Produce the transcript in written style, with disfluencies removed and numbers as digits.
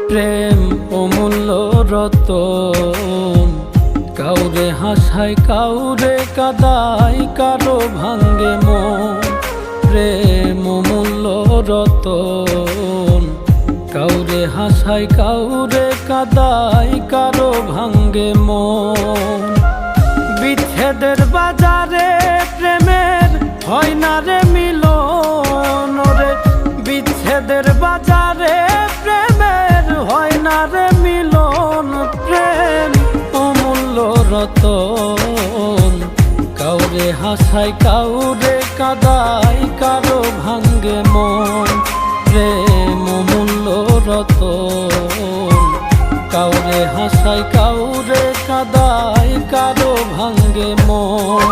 প্রেম অমূল্য রতন, কাউরে হাসায় কাউরে কাদায়, কারো ভাঙ্গে মন। প্রেম অমূল্য রতন, কাউরে হাসায় কাউরে কাদায়, কারো ভাঙ্গে মন। বিচ্ছেদের বাজারে প্রেমের হয় না রে মিলন রে, বিচ্ছেদের বাজারে প্রেমের হয় না রে মিলন। প্রেম অমূল্য রতন, কাউরে হাসায় কাউরে কাদায়, কারো ভাঙ্গে মন। প্রেম অমূল্য রতন, কাউরে হাসায় কাউরে কাদায়, কারো ভাঙ্গে মন।